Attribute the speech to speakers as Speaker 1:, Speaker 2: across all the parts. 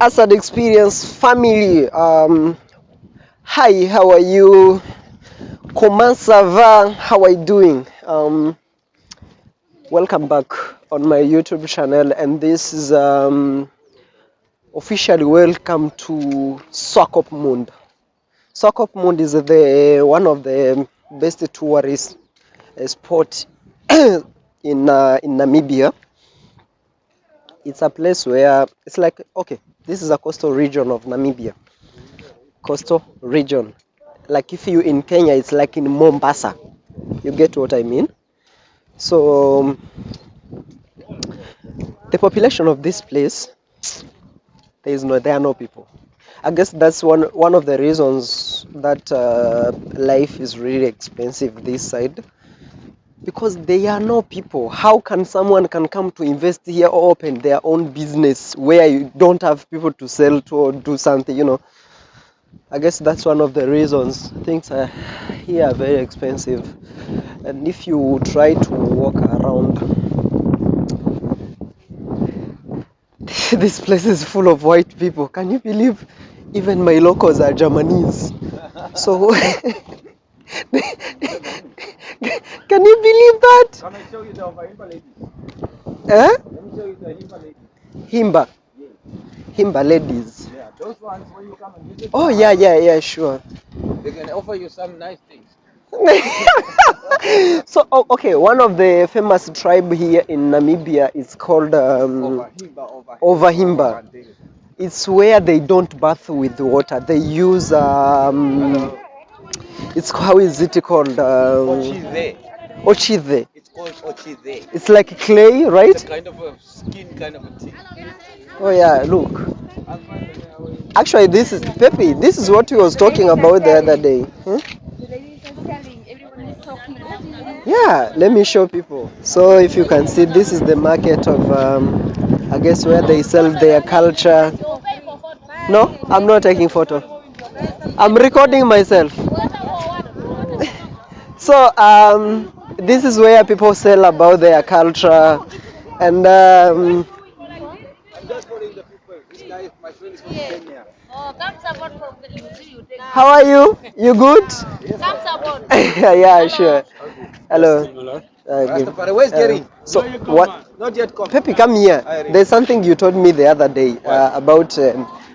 Speaker 1: Asad Experience family. Hi, how are you? Comment ça va? How are you doing? Welcome back on my YouTube channel, and this is officially welcome to Swakop Mund. Swakop Mund is the one of the best tourist spot in Namibia. It's a place where it's like, okay, this is a coastal region of Namibia. Coastal region. Like if you in Kenya, it's like in Mombasa. You get what I mean? So the population of this place, there are no people. I guess that's one of the reasons that life is really expensive this side, because there are no people. How can someone can come to invest here or open their own business where you don't have people to sell to or do something? I guess that's one of the reasons. Things are here are very expensive, and if you try to walk around, this place is full of white people. Can you believe? Even my locals are Japanese. So, can you believe that?
Speaker 2: Can I show you the Himba ladies?
Speaker 1: Eh?
Speaker 2: Let me show you the Himba ladies.
Speaker 1: Himba. Himba ladies.
Speaker 2: Yeah, those ones when you come and visit.
Speaker 1: Oh, yeah, sure.
Speaker 2: They can offer you some nice things.
Speaker 1: So, okay, one of the famous tribe here in Namibia is called
Speaker 2: Over
Speaker 1: Himba. It's where they don't bath with water. They use it's how is it called?
Speaker 2: Ochize.
Speaker 1: Ochize.
Speaker 2: It's called Ochize.
Speaker 1: It's like clay, right?
Speaker 2: It's a kind of a skin kind of a thing.
Speaker 1: Oh yeah, look. Actually, this is Pepe. This is what he was talking about the other day. Yeah, let me show people. So if you can see, this is the market of, I guess, where they sell their culture. No, I'm not taking photo. I'm recording myself. So this is where people sell about their culture, and
Speaker 2: I'm just calling the people. This guy is my friend is from Kenya.
Speaker 3: Come support from the
Speaker 1: how are you? You good?
Speaker 3: Come support.
Speaker 1: Yeah, sure. Hello.
Speaker 2: Rastafari, where's Jerry?
Speaker 1: So what?
Speaker 2: Not yet come.
Speaker 1: Pepe, come here. There's something you told me the other day about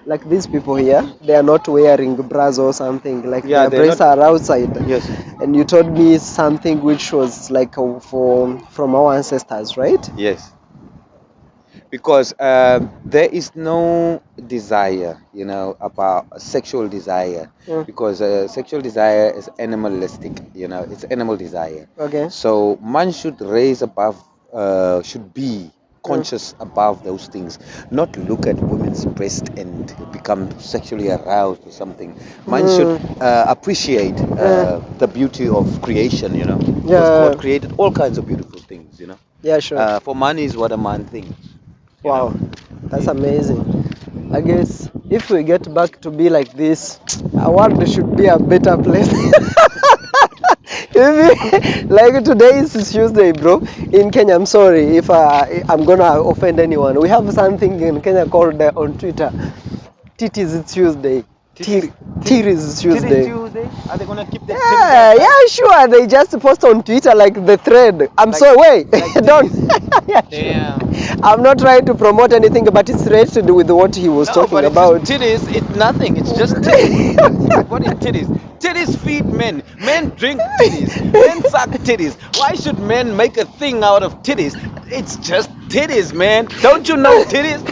Speaker 1: like these people here. They are not wearing bras or something. Like
Speaker 2: Yeah,
Speaker 1: their breasts are outside.
Speaker 2: Yes.
Speaker 1: And you told me something which was like from our ancestors, right?
Speaker 2: Yes. Because there is no desire, about sexual desire. Because sexual desire is animalistic, it's animal desire.
Speaker 1: Okay.
Speaker 2: So man should raise above, should be conscious above those things, not look at women's breast and become sexually aroused or something. Man should appreciate the beauty of creation, because God created all kinds of beautiful things,
Speaker 1: Yeah, sure.
Speaker 2: For man is what a man thinks.
Speaker 1: Wow, that's amazing. I guess if we get back to be like this, our world should be a better place. Like today is Tuesday, bro. In Kenya, I'm sorry if I'm gonna offend anyone. We have something in Kenya called on Twitter, Titties Tuesday. Titties Tuesday.
Speaker 2: Are they gonna keep the
Speaker 1: Yeah, sure. They just post on Twitter like the thread. I'm sorry, wait, don't. Yeah,
Speaker 2: Damn.
Speaker 1: I'm not trying to promote anything, but it's related with what he was talking about.
Speaker 2: Titties, it's nothing. It's just titties. What is titties? Titties feed men. Men drink titties. Men suck titties. Why should men make a thing out of titties? It's just titties, man. Don't you know titties?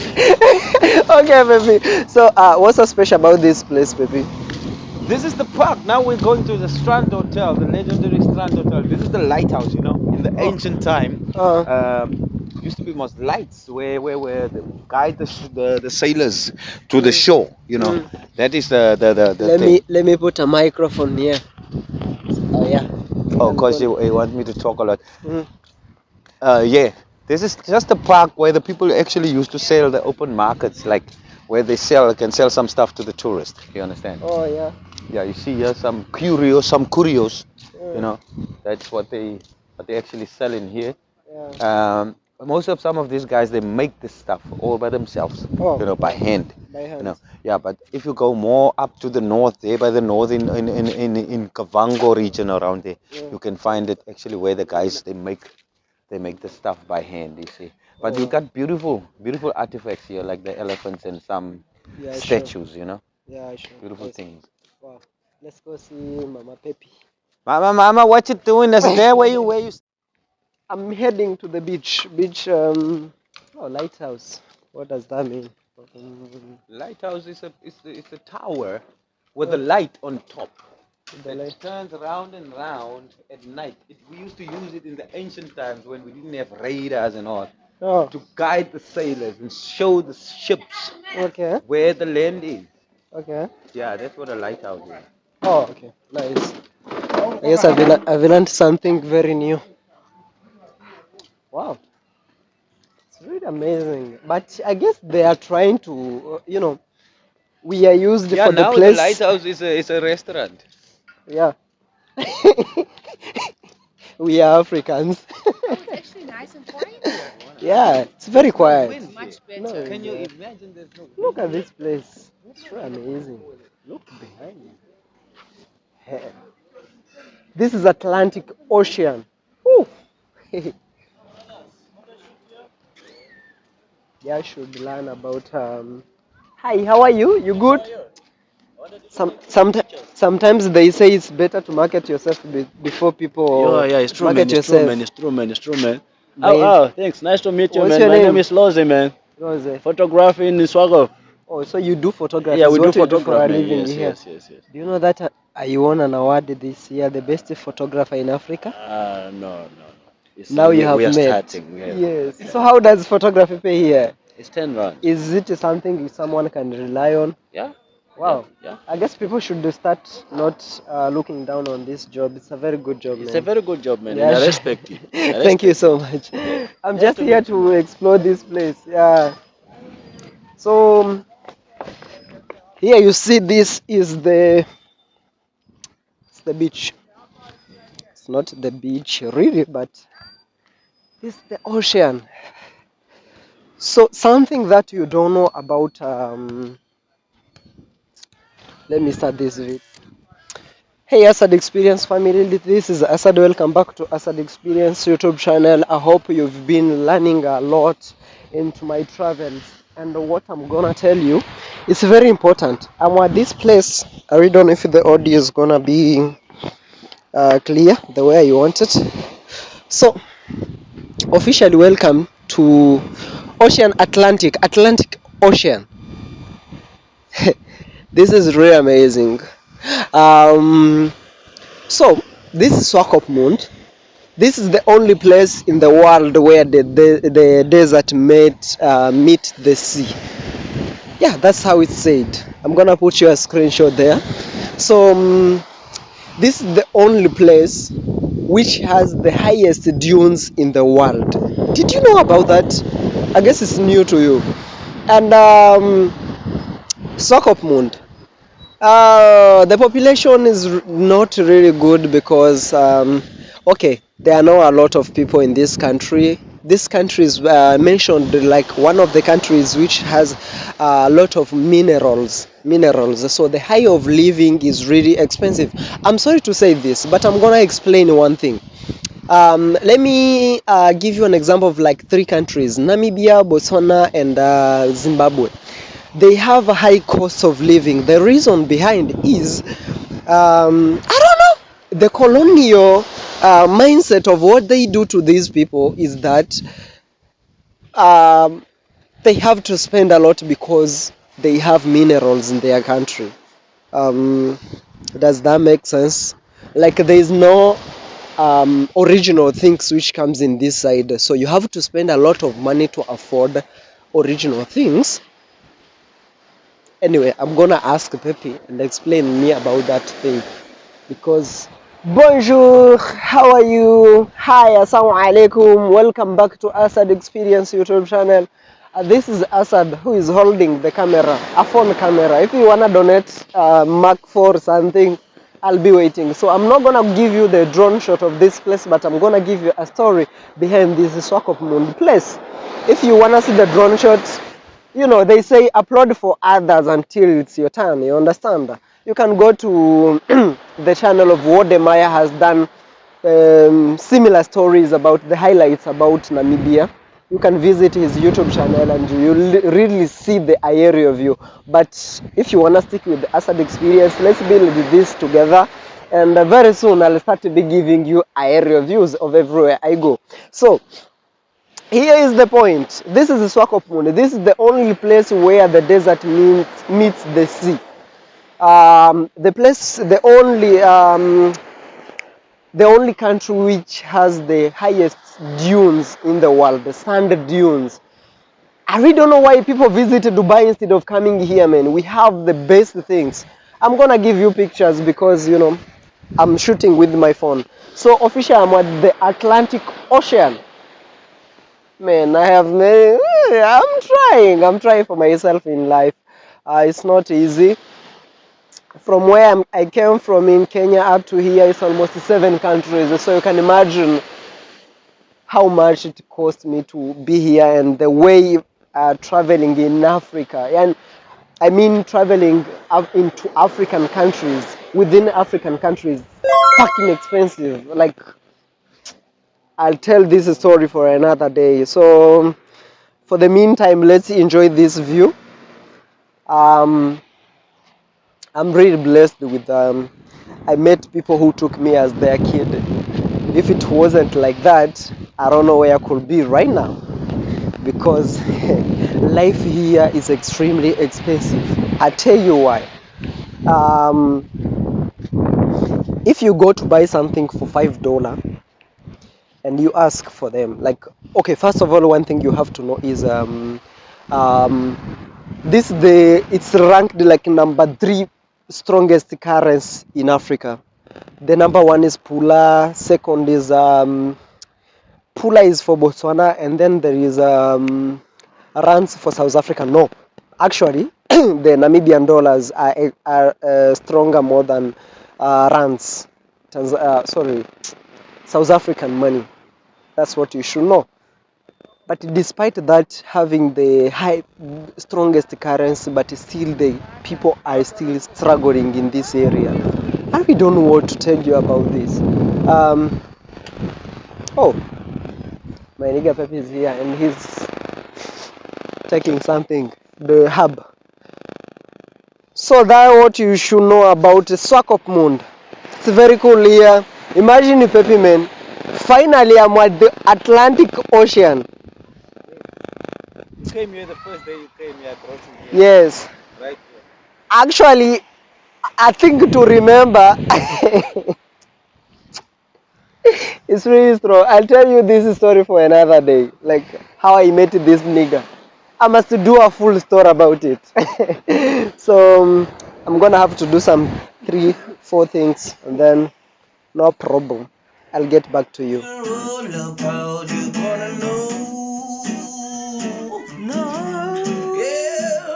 Speaker 1: Okay, baby. So, what's so special about this place, baby?
Speaker 2: This is the park. Now we're going to the Strand Hotel, the legendary Strand Hotel. This is the lighthouse, in the ancient time. Used to be most lights where they guide the sailors to the shore, That is the
Speaker 1: let me put a microphone here. Oh yeah.
Speaker 2: Oh, because you want me to talk a lot. Yeah. This is just a park where the people actually used to sell the open markets, like where they can sell some stuff to the tourists. You understand?
Speaker 1: Oh yeah.
Speaker 2: Yeah, you see here some curios, That's what they actually sell in here.
Speaker 1: Yeah.
Speaker 2: Some of these guys, they make this stuff all by themselves, by hand.
Speaker 1: by
Speaker 2: You
Speaker 1: hand.
Speaker 2: know, yeah, but if you go more up to the north, there by the north in Kavango region around there,
Speaker 1: Yeah.
Speaker 2: you can find it actually where the guys they make the stuff by hand, you see. But we
Speaker 1: Oh,
Speaker 2: got beautiful artifacts here, like the elephants and some
Speaker 1: yeah, sure.
Speaker 2: statues, you know,
Speaker 1: Yeah, sure.
Speaker 2: beautiful
Speaker 1: Nice.
Speaker 2: things.
Speaker 1: Wow. Let's go see Mama Pepi.
Speaker 2: Mama, what you doing? That's there where you
Speaker 1: I'm heading to the beach. Oh, lighthouse. What does that mean?
Speaker 2: Lighthouse is a tower with a
Speaker 1: Oh,
Speaker 2: light on top
Speaker 1: the
Speaker 2: that
Speaker 1: light.
Speaker 2: turns round and round at night. We used to use it in the ancient times when we didn't have radars and all
Speaker 1: Oh,
Speaker 2: to guide the sailors and show the ships
Speaker 1: okay.
Speaker 2: where the land is.
Speaker 1: Okay.
Speaker 2: Yeah, that's what a lighthouse is.
Speaker 1: Oh, okay. Nice. I guess I've learned something very new. Wow. It's really amazing. But I guess they are trying to, we are used
Speaker 2: Yeah,
Speaker 1: for the
Speaker 2: now the
Speaker 1: place.
Speaker 2: lighthouse is a restaurant.
Speaker 1: Yeah. We are Africans.
Speaker 3: Oh, it's actually nice and quiet here.
Speaker 1: Yeah, it's very
Speaker 2: There's no
Speaker 1: quiet.
Speaker 2: wind here.
Speaker 3: Much
Speaker 1: No,
Speaker 3: better.
Speaker 2: Can you
Speaker 1: yeah.
Speaker 2: imagine there's no
Speaker 1: Look
Speaker 2: wind
Speaker 1: at
Speaker 2: here?
Speaker 1: this place. It's really amazing. Look behind you. Hey. This is Atlantic Ocean. Woo. Yeah, I should learn about. Hi, how are you? You good? Sometimes they say it's better to market yourself before
Speaker 4: Yeah,
Speaker 1: people
Speaker 4: yeah, it's true, man.
Speaker 1: market
Speaker 4: It's true,
Speaker 1: yourself.
Speaker 4: man. It's true, man. It's true, man. Oh,
Speaker 1: My,
Speaker 4: oh, thanks. Nice to meet you,
Speaker 1: what's
Speaker 4: man.
Speaker 1: your
Speaker 4: My name
Speaker 1: name?
Speaker 4: is Loze, man.
Speaker 1: Rose.
Speaker 4: Photography in Swago.
Speaker 1: Oh, so you do photography?
Speaker 4: Yeah,
Speaker 1: Is
Speaker 4: we do
Speaker 1: what you do for
Speaker 4: photograph,
Speaker 1: a
Speaker 4: man.
Speaker 1: living
Speaker 4: Yes,
Speaker 1: here?
Speaker 4: yes, yes, yes.
Speaker 1: Do you know that you won an award this year, the best photographer in Africa?
Speaker 4: No, no, no. It's,
Speaker 1: Now you
Speaker 4: we
Speaker 1: have
Speaker 4: are
Speaker 1: met.
Speaker 4: starting.
Speaker 1: Yes.
Speaker 4: Yeah.
Speaker 1: So how does photography pay here?
Speaker 4: It's 10 rounds.
Speaker 1: Is it something someone can rely on?
Speaker 4: Yeah, yeah,
Speaker 1: Wow.
Speaker 4: yeah.
Speaker 1: I guess people should start not looking down on this job. It's a very good job,
Speaker 4: It's a
Speaker 1: man.
Speaker 4: very good job, man, and
Speaker 1: Yeah.
Speaker 4: I respect you. I
Speaker 1: Thank you
Speaker 4: respect you.
Speaker 1: so much. I'm
Speaker 4: Nice
Speaker 1: just
Speaker 4: to
Speaker 1: here
Speaker 4: meet you,
Speaker 1: to
Speaker 4: man.
Speaker 1: explore this place. Yeah. So here you see this is the beach. It's not the beach really, but it's the ocean. So something that you don't know about let me start this video. Hey Asad Experience family, this is Asad. Welcome back to Asad Experience YouTube channel. I hope you've been learning a lot into my travels, and what I'm gonna tell you, it's very important. I'm at this place. I really don't know if the audio is gonna be clear the way you want it. So officially welcome to Atlantic Ocean. This is really amazing. Um, so this is Swakopmund. This is the only place in the world where the desert meet the sea. Yeah, that's how it's said. I'm gonna put you a screenshot there. So this is the only place which has the highest dunes in the world. Did you know about that? I guess it's new to you. And Swakopmund. The population is not really good because, okay, there are not a lot of people in this country. This country is mentioned like one of the countries which has a lot of minerals. So the high of living is really expensive. I'm sorry to say this, but I'm gonna explain one thing. Let me give you an example of like three countries: Namibia, Botswana, and Zimbabwe. They have a high cost of living. The reason behind is, I don't know, the colonial mindset of what they do to these people is that um, they have to spend a lot because they have minerals in their country. Um, does that make sense? Like there is no original things which comes in this side, so you have to spend a lot of money to afford original things. Anyway, I'm gonna ask Pepe and explain me about that thing because bonjour, how are you? Hi, assalamu alaikum. Welcome back to Asad Experience YouTube channel. This is Asad who is holding the camera, a phone camera. If you wanna donate Mark 4 something, I'll be waiting. So I'm not gonna give you the drone shot of this place, but I'm gonna give you a story behind this Swakopmund place. If you wanna see the drone shots, they say upload for others until it's your turn. You understand? You can go to the channel of Wodemaya has done similar stories about the highlights about Namibia. You can visit his YouTube channel and you really see the area view. But if you want to stick with the Asad experience, let's build this together. And very soon I'll start to be giving you area views of everywhere I go. So here is the point. This is the Swakopmund. This is the only place where the desert meets the sea. The only country which has the highest dunes in the world, the sand dunes. I really don't know why people visit Dubai instead of coming here, man. We have the best things. I'm gonna give you pictures because I'm shooting with my phone. So officially, I'm at the Atlantic Ocean. Man, I'm trying for myself in life. It's not easy. From where I came from in Kenya up to here, it's almost 7 countries. So you can imagine how much it cost me to be here and the way traveling in Africa. And I mean traveling into African countries, within African countries, fucking expensive. Like, I'll tell this story for another day. So for the meantime, let's enjoy this view. Um, I'm really blessed with I met people who took me as their kid. If it wasn't like that, I don't know where I could be right now because life here is extremely expensive. I tell you why. Um, if you go to buy something for $5 and you ask for them, like, okay, first of all, one thing you have to know is um, it's ranked like number 3 strongest currency in Africa. The number 1 is Pula, second is Pula is for Botswana, and then there is rands for South Africa. No, actually, the Namibian dollars are stronger more than rands. Sorry, South African money. That's what you should know. But despite that having the strongest currency, but still the people are still struggling in this area. I really don't know what to tell you about this. Oh, my nigga Pepe is here and he's taking something, the hub. So that's what you should know about Swakopmund. It's very cool here. Imagine Pepe, man. Finally, I'm at the Atlantic Ocean.
Speaker 2: You came here the first day you came here, I brought you here.
Speaker 1: Yes.
Speaker 2: Right
Speaker 1: Actually, I think to remember, it's really strong. I'll tell you this story for another day. Like how I met this nigga. I must do a full story about it. So I'm gonna have to do some 3-4 things and then no problem. I'll get back to you.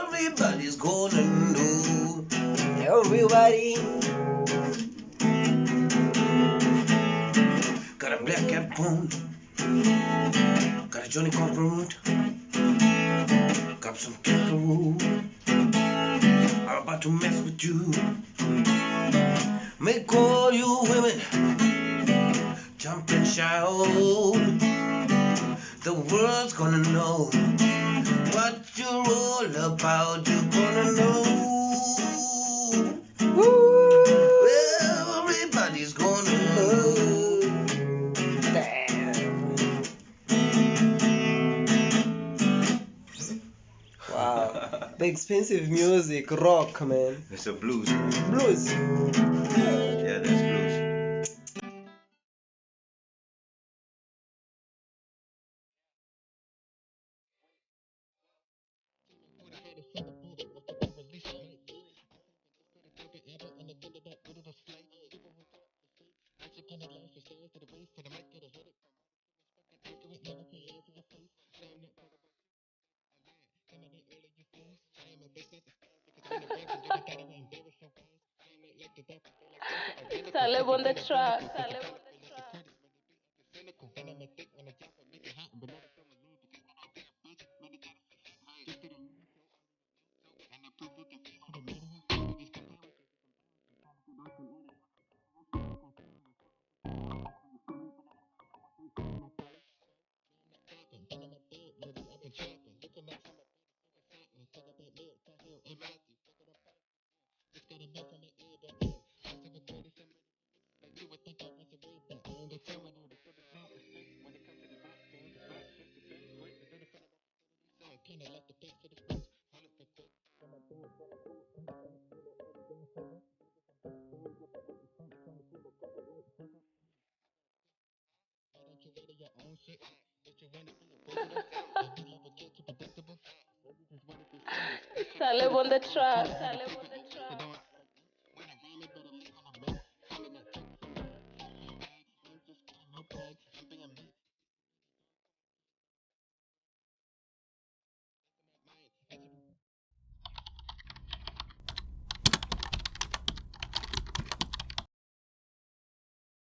Speaker 1: Everybody's gonna know. Everybody got a black cap on, got a Johnny Copper root, got some kangaroo. I'm about to mess with you. Make all you women jump and shout. The world's gonna know what you're all about. You're gonna know. Woo. Everybody's gonna know. Damn. Wow. The expensive music, rock, man.
Speaker 2: It's a blues.
Speaker 1: Blues.
Speaker 2: Yeah, that's blues.
Speaker 3: Talib on the track. Salem on the track.